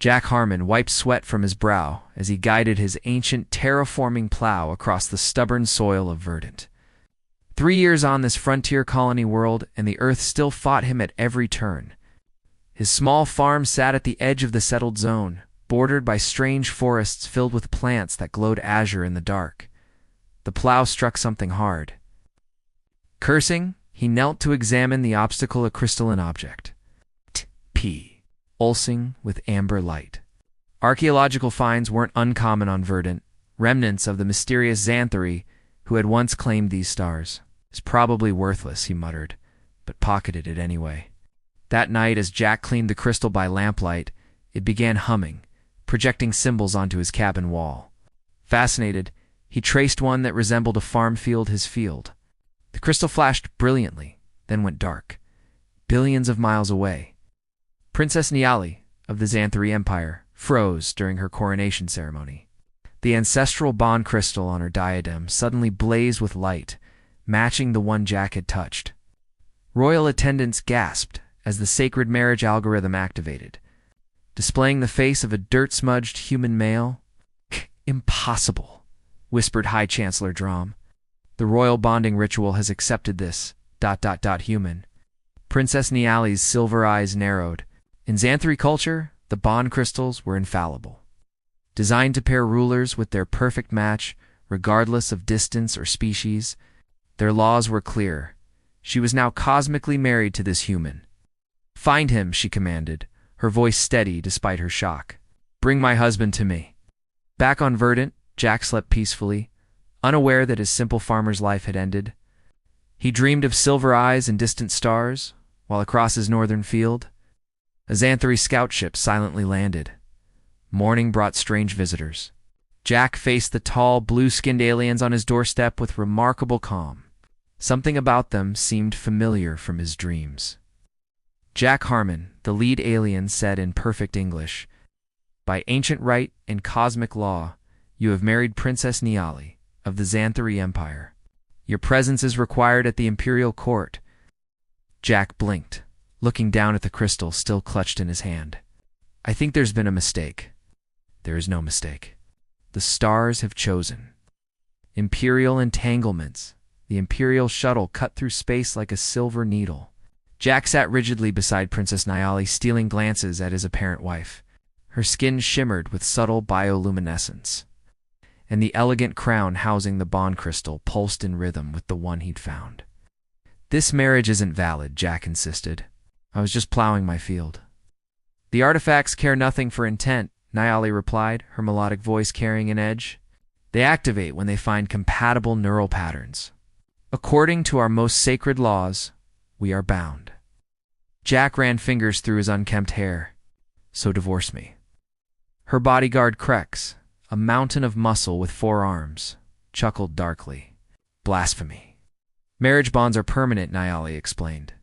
Jack Harmon wiped sweat from his brow as he guided his ancient terraforming plow across the stubborn soil of Verdant. 3 years on this frontier colony world, and the earth still fought him at every turn. His small farm sat at the edge of the settled zone, bordered by strange forests filled with plants that glowed azure in the dark. The plow struck something hard. Cursing, he knelt to examine the obstacle, a crystalline object. P. Pulsing with amber light. Archaeological finds weren't uncommon on Verdant, remnants of the mysterious Xanthari who had once claimed these stars. It's probably worthless, he muttered, but pocketed it anyway. That night, as Jack cleaned the crystal by lamplight, it began humming, projecting symbols onto his cabin wall. Fascinated, he traced one that resembled a farm field, his field. The crystal flashed brilliantly, then went dark, billions of miles away. Princess Niali, of the Xanthari Empire, froze during her coronation ceremony. The ancestral bond crystal on her diadem suddenly blazed with light, matching the one Jack had touched. Royal attendants gasped as the sacred marriage algorithm activated, displaying the face of a dirt-smudged human male. "Impossible," whispered High Chancellor Drom. "The royal bonding ritual has accepted this, ... human." Princess Niali's silver eyes narrowed. In Xanthari culture, the bond crystals were infallible. Designed to pair rulers with their perfect match, regardless of distance or species, their laws were clear. She was now cosmically married to this human. "Find him," she commanded, her voice steady despite her shock. "Bring my husband to me." Back on Verdant, Jack slept peacefully, unaware that his simple farmer's life had ended. He dreamed of silver eyes and distant stars, while across his northern field, a Xanthari scout ship silently landed. Morning brought strange visitors. Jack faced the tall, blue-skinned aliens on his doorstep with remarkable calm. Something about them seemed familiar from his dreams. Jack Harmon, the lead alien, said in perfect English, "By ancient rite and cosmic law, you have married Princess Niali of the Xanthari Empire. Your presence is required at the imperial court." Jack blinked, looking down at the crystal still clutched in his hand. "I think there's been a mistake." "There is no mistake. The stars have chosen. Imperial entanglements. The Imperial shuttle cut through space like a silver needle." Jack sat rigidly beside Princess Niali, stealing glances at his apparent wife. Her skin shimmered with subtle bioluminescence, and the elegant crown housing the bond crystal pulsed in rhythm with the one he'd found. "This marriage isn't valid," Jack insisted. "I was just plowing my field." "The artifacts care nothing for intent," Niali replied, her melodic voice carrying an edge. "They activate when they find compatible neural patterns. According to our most sacred laws, we are bound." Jack ran fingers through his unkempt hair. "So divorce me." Her bodyguard Krex, a mountain of muscle with 4 arms, chuckled darkly. "Blasphemy." "Marriage bonds are permanent," Niali explained.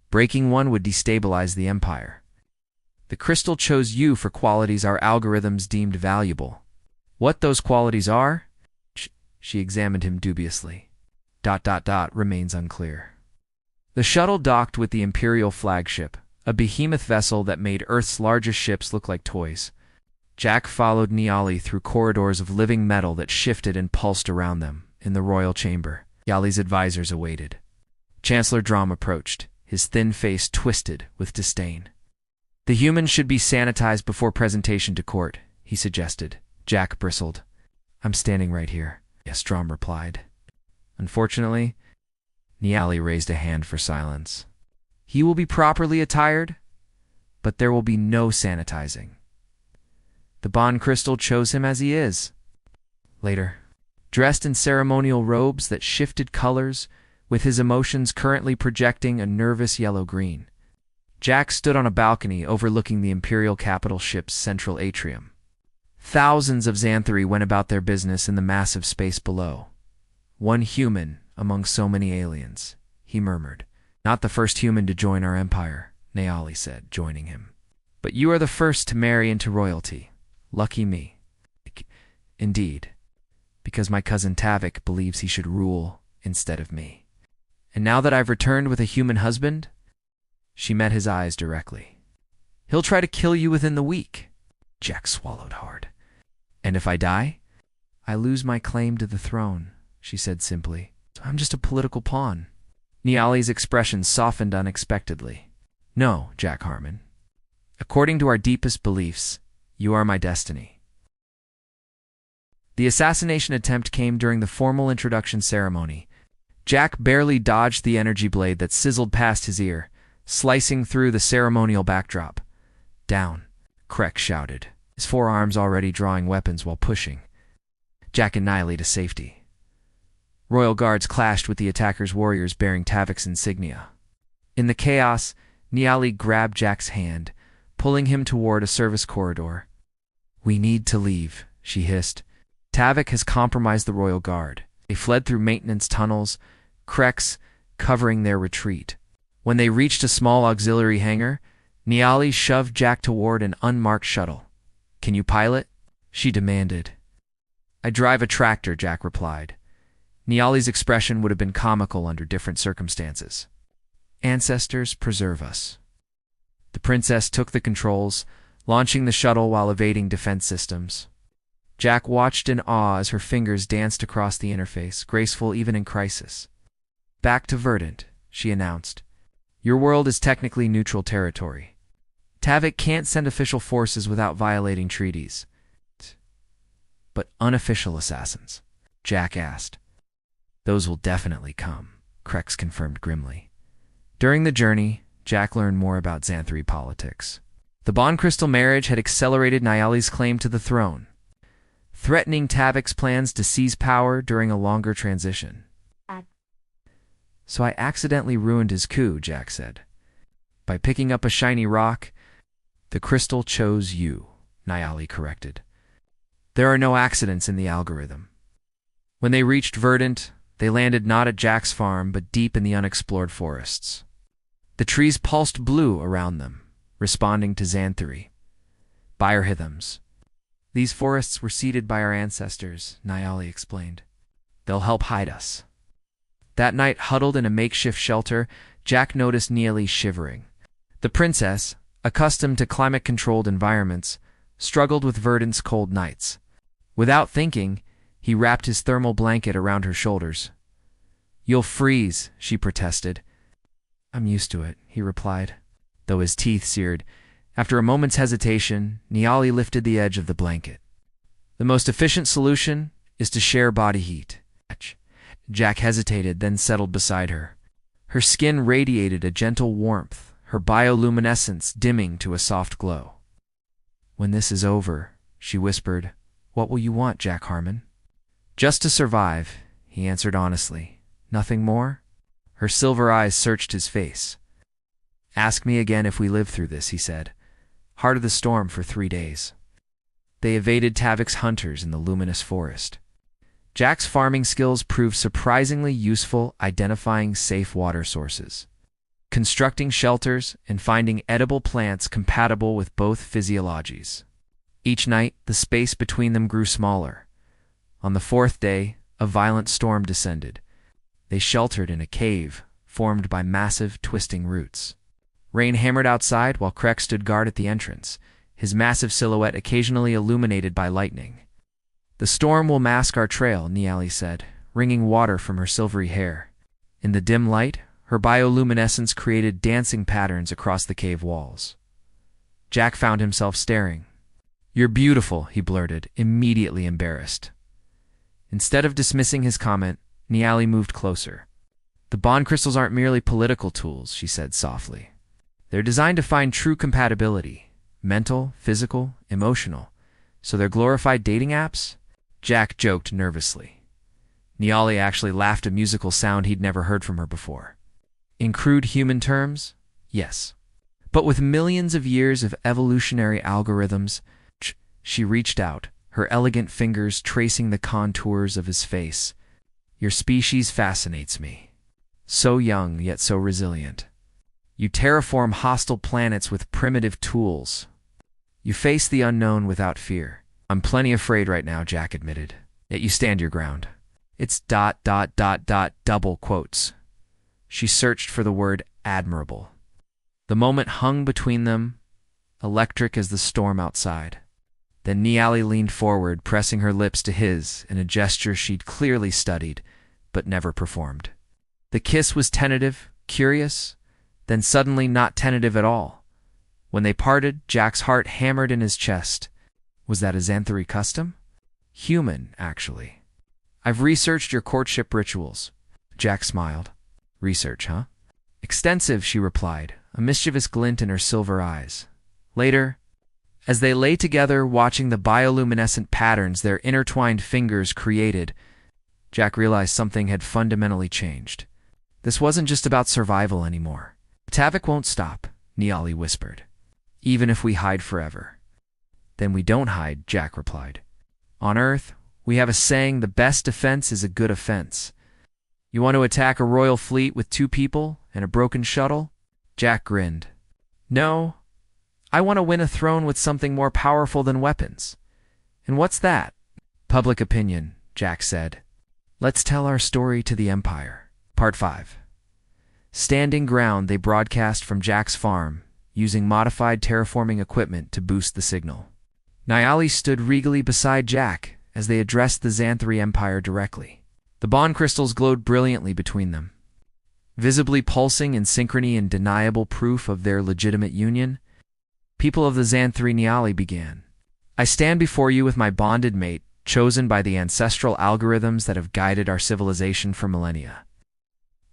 "Breaking one would destabilize the Empire. The crystal chose you for qualities our algorithms deemed valuable. What those qualities are?" She examined him dubiously. ... remains unclear." The shuttle docked with the Imperial flagship, a behemoth vessel that made Earth's largest ships look like toys. Jack followed Niali through corridors of living metal that shifted and pulsed around them. In the royal chamber, Niali's advisors awaited. Chancellor Drom approached, his thin face twisted with disdain. "The humans should be sanitized before presentation to court," he suggested. Jack bristled. "I'm standing right here." "Yes," Drom replied. "Unfortunately," Niali raised a hand for silence, "he will be properly attired, but there will be no sanitizing. The bond crystal chose him as he is." Later, dressed in ceremonial robes that shifted colors, with his emotions currently projecting a nervous yellow-green, Jack stood on a balcony overlooking the Imperial capital ship's central atrium. Thousands of Xanthari went about their business in the massive space below. "One human among so many aliens," he murmured. "Not the first human to join our empire," Niali said, joining him. "But you are the first to marry into royalty. Lucky me." "Indeed, because my cousin Tavik believes he should rule instead of me. And now that I've returned with a human husband," she met his eyes directly, "he'll try to kill you within the week." Jack swallowed hard. And if I die? I lose my claim to the throne, she said simply. I'm just a political pawn. Niali's expression softened unexpectedly. No, Jack Harmon. According to our deepest beliefs, you are my destiny. The assassination attempt came during the formal introduction ceremony. Jack barely dodged the energy blade that sizzled past his ear, slicing through the ceremonial backdrop. Down, Krek shouted, his forearms already drawing weapons while pushing Jack and Niali to safety. Royal guards clashed with the attackers' warriors bearing Tavik's insignia. In the chaos, Niali grabbed Jack's hand, pulling him toward a service corridor. We need to leave, she hissed. Tavik has compromised the royal guard. They fled through maintenance tunnels, Kreks covering their retreat. When they reached a small auxiliary hangar, Niali shoved Jack toward an unmarked shuttle. Can you pilot? She demanded. I drive a tractor, Jack replied. Niali's expression would have been comical under different circumstances. Ancestors preserve us. The princess took the controls, launching the shuttle while evading defense systems. Jack watched in awe as her fingers danced across the interface, graceful even in crisis. Back to Verdant, she announced. Your world is technically neutral territory. Tavik can't send official forces without violating treaties. But unofficial assassins? Jack asked. Those will definitely come, Krex confirmed grimly. During the journey, Jack learned more about Xanthri politics. The Bond Crystal marriage had accelerated Niali's claim to the throne, threatening Tavik's plans to seize power during a longer transition. So I accidentally ruined his coup, Jack said. By picking up a shiny rock, the crystal chose you, Niali corrected. There are no accidents in the algorithm. When they reached Verdant, they landed not at Jack's farm, but deep in the unexplored forests. The trees pulsed blue around them, responding to Xanthri, biorhythms. These forests were seeded by our ancestors, Niali explained. They'll help hide us. That night, huddled in a makeshift shelter, Jack noticed Niali shivering. The princess, accustomed to climate-controlled environments, struggled with Verdant's cold nights. Without thinking, he wrapped his thermal blanket around her shoulders. You'll freeze, she protested. I'm used to it, he replied, though his teeth seared. After a moment's hesitation, Niali lifted the edge of the blanket. The most efficient solution is to share body heat. Jack hesitated, then settled beside her. Her skin radiated a gentle warmth, her bioluminescence dimming to a soft glow. When this is over, she whispered, what will you want, Jack Harmon? Just to survive, he answered honestly. Nothing more? Her silver eyes searched his face. Ask me again if we live through this, he said. Heart of the storm for 3 days. They evaded Tavik's hunters in the luminous forest. Jack's farming skills proved surprisingly useful identifying safe water sources, constructing shelters, and finding edible plants compatible with both physiologies. Each night, the space between them grew smaller. On the 4th day, a violent storm descended. They sheltered in a cave formed by massive, twisting roots. Rain hammered outside while Krek stood guard at the entrance, his massive silhouette occasionally illuminated by lightning. The storm will mask our trail, Niali said, wringing water from her silvery hair. In the dim light, her bioluminescence created dancing patterns across the cave walls. Jack found himself staring. You're beautiful, he blurted, immediately embarrassed. Instead of dismissing his comment, Niali moved closer. The bond crystals aren't merely political tools, she said softly. They're designed to find true compatibility, mental, physical, emotional. So they're glorified dating apps? Jack joked nervously. Niali actually laughed, a musical sound he'd never heard from her before. In crude human terms, yes. But with millions of years of evolutionary algorithms, she reached out, her elegant fingers tracing the contours of his face. Your species fascinates me. So young, yet so resilient. You terraform hostile planets with primitive tools. You face the unknown without fear. I'm plenty afraid right now, Jack admitted. Yet you stand your ground. It's ... double quotes. She searched for the word admirable. The moment hung between them, electric as the storm outside. Then Niali leaned forward, pressing her lips to his in a gesture she'd clearly studied, but never performed. The kiss was tentative, curious, then suddenly not tentative at all. When they parted, Jack's heart hammered in his chest. Was that a Xanthari custom? Human, actually. I've researched your courtship rituals. Jack smiled. Research, huh? Extensive, she replied, a mischievous glint in her silver eyes. Later, as they lay together watching the bioluminescent patterns their intertwined fingers created, Jack realized something had fundamentally changed. This wasn't just about survival anymore. Tavik won't stop, Niali whispered. Even if we hide forever. Then we don't hide, Jack replied. On Earth, we have a saying, the best defense is a good offense. You want to attack a royal fleet with 2 people and a broken shuttle? Jack grinned. No, I want to win a throne with something more powerful than weapons. And what's that? Public opinion, Jack said. Let's tell our story to the Empire. Part 5. Standing ground, they broadcast from Jack's farm, using modified terraforming equipment to boost the signal. Niali stood regally beside Jack as they addressed the Xanthari Empire directly. The bond crystals glowed brilliantly between them. Visibly pulsing in synchrony and undeniable proof of their legitimate union, people of the Xanthari Niali began. I stand before you with my bonded mate, chosen by the ancestral algorithms that have guided our civilization for millennia.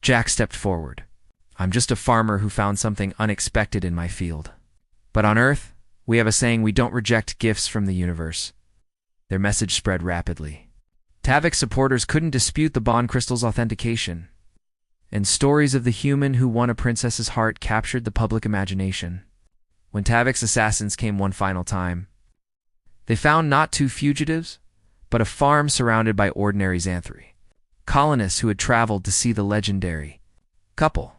Jack stepped forward. I'm just a farmer who found something unexpected in my field. But on Earth, we have a saying, we don't reject gifts from the universe. Their message spread rapidly. Tavik's supporters couldn't dispute the bond crystal's authentication, and stories of the human who won a princess's heart captured the public imagination. When Tavik's assassins came one final time, they found not 2 fugitives, but a farm surrounded by ordinary Xanthari, colonists who had traveled to see the legendary couple.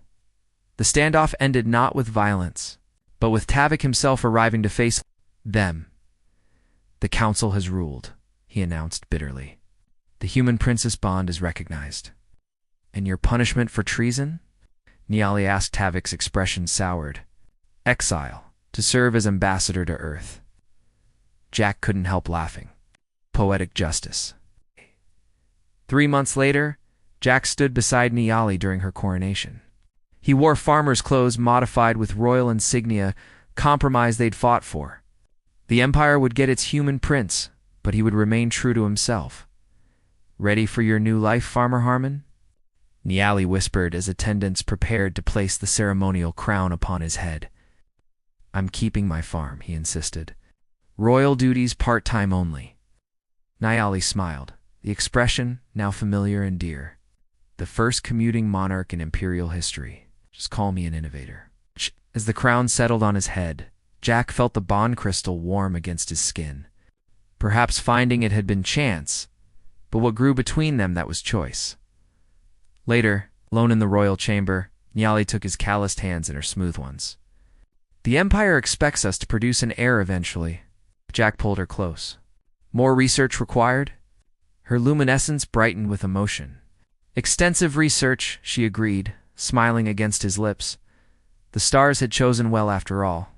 The standoff ended not with violence, but with Tavik himself arriving to face them. The council has ruled, he announced bitterly. The human princess bond is recognized. And your punishment for treason? Niali asked. Tavik's expression soured. Exile, to serve as ambassador to Earth. Jack couldn't help laughing. Poetic justice. 3 months later, Jack stood beside Niali during her coronation. He wore farmer's clothes modified with royal insignia, compromise they'd fought for. The Empire would get its human prince, but he would remain true to himself. Ready for your new life, Farmer Harmon? Niali whispered as attendants prepared to place the ceremonial crown upon his head. I'm keeping my farm, he insisted. Royal duties part-time only. Niali smiled, the expression now familiar and dear. The first commuting monarch in imperial history. Just call me an innovator. As the crown settled on his head, Jack felt the bond crystal warm against his skin. Perhaps finding it had been chance, but what grew between them, that was choice. Later, alone in the royal chamber, Niali took his calloused hands in her smooth ones. The Empire expects us to produce an heir eventually. Jack pulled her close. More research required? Her luminescence brightened with emotion. Extensive research, she agreed, smiling against his lips. The stars had chosen well after all.